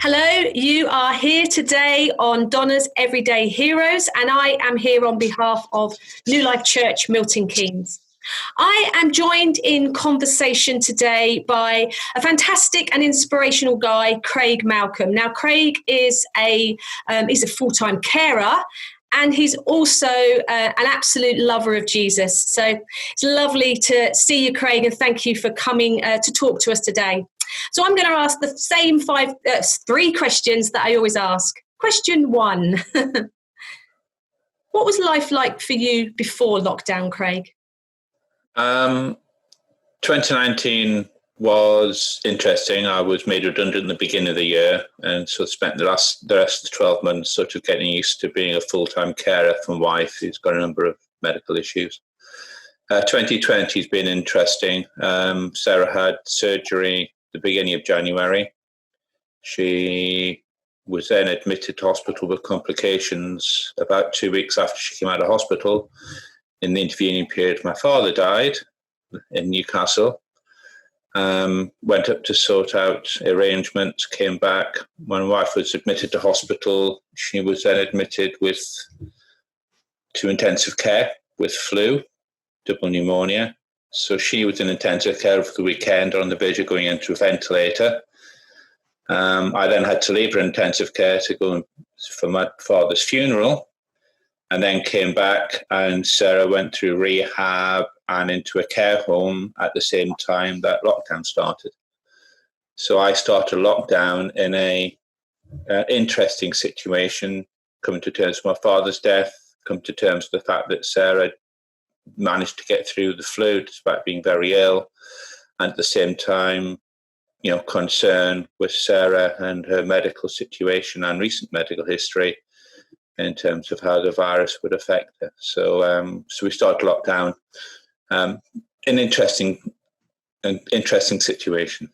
Hello, you are here today on Donna's Everyday Heroes, and I am here on behalf of New Life Church, Milton Keynes. I am joined in conversation today by a fantastic and inspirational guy, Craig Malcolm. Now, Craig is he's a full-time carer, and he's also an absolute lover of Jesus. So it's lovely to see you, Craig, and thank you for coming to talk to us today. So I'm going to ask the same three questions that I always ask. Question one, what was life like for you before lockdown, Craig? 2019 was interesting. I was made redundant in the beginning of the year, and so spent the rest of the 12 months sort of getting used to being a full-time carer for my wife, who's got a number of medical issues. 2020 has been interesting. Sarah had surgery the beginning of January. She was then admitted to hospital with complications. About 2 weeks after she came out of hospital, in the intervening period, my father died in Newcastle. Went up to sort out arrangements, came back. When my wife was admitted to hospital, she was then admitted to intensive care with flu, double pneumonia. So she was in intensive care for the weekend on the verge of going into a ventilator. I then had to leave her intensive care to go for my father's funeral, and then came back, and Sarah went through rehab and into a care home at the same time that lockdown started. So I started lockdown in an interesting situation, coming to terms with my father's death, come to terms with the fact that Sarah managed to get through the flu despite being very ill, and at the same time, concern with Sarah and her medical situation and recent medical history in terms of how the virus would affect her. So we started lockdown. An interesting situation.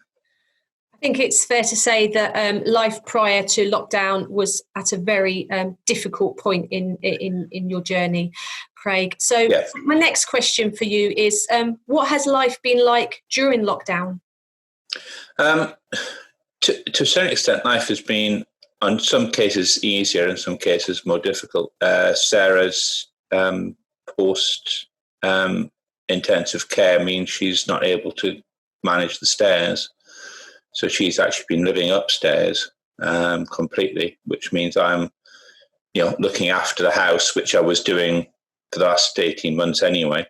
I think it's fair to say that life prior to lockdown was at a very difficult point in your journey, Craig. So yes. My next question for you is, what has life been like during lockdown? To a certain extent, life has been, in some cases, easier, in some cases, more difficult. Sarah's post-intensive care means she's not able to manage the stairs. So she's actually been living upstairs completely, which means I'm, looking after the house, which I was doing for the last 18 months anyway,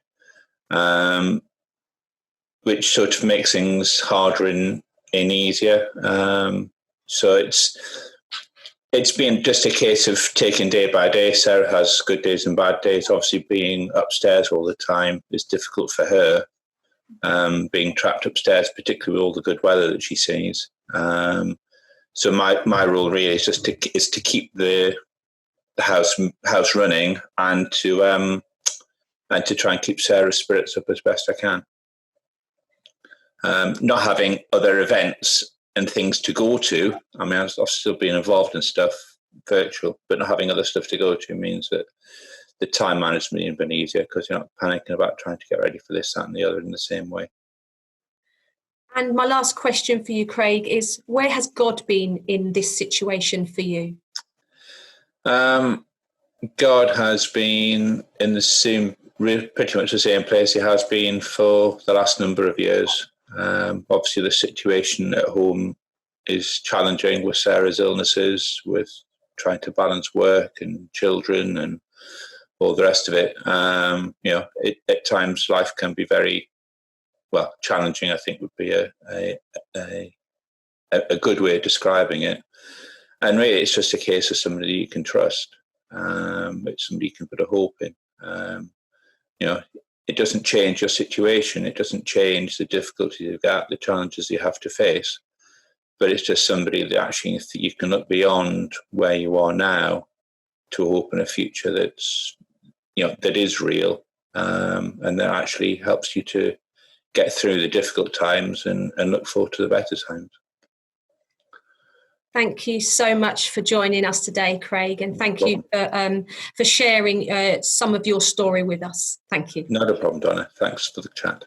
which sort of makes things harder and easier. So it's been just a case of taking day by day. Sarah has good days and bad days. Obviously, being upstairs all the time is difficult for her. Being trapped upstairs, particularly with all the good weather that she sees. So my role really is just to keep the house running and to try and keep Sarah's spirits up as best I can. Not having other events and things to go to. I mean, I've still been involved in stuff virtual, but not having other stuff to go to means that the time management has been easier because you're not panicking about trying to get ready for this, that, and the other in the same way. And my last question for you, Craig, is where has God been in this situation for you? God has been in pretty much the same place he has been for the last number of years. Obviously, the situation at home is challenging with Sarah's illnesses, with trying to balance work and children and all the rest of it. At times life can be very, challenging, I think would be a good way of describing it. And really, it's just a case of somebody you can trust. It's somebody you can put a hope in. It doesn't change your situation. It doesn't change the difficulties you've got, the challenges you have to face. But it's just somebody that actually you can look beyond where you are now to hope in a future that's, that is real, and that actually helps you to get through the difficult times and look forward to the better times. Thank you so much for joining us today, Craig, and thank you for sharing some of your story with us. Thank you. Not a problem, Donna. Thanks for the chat.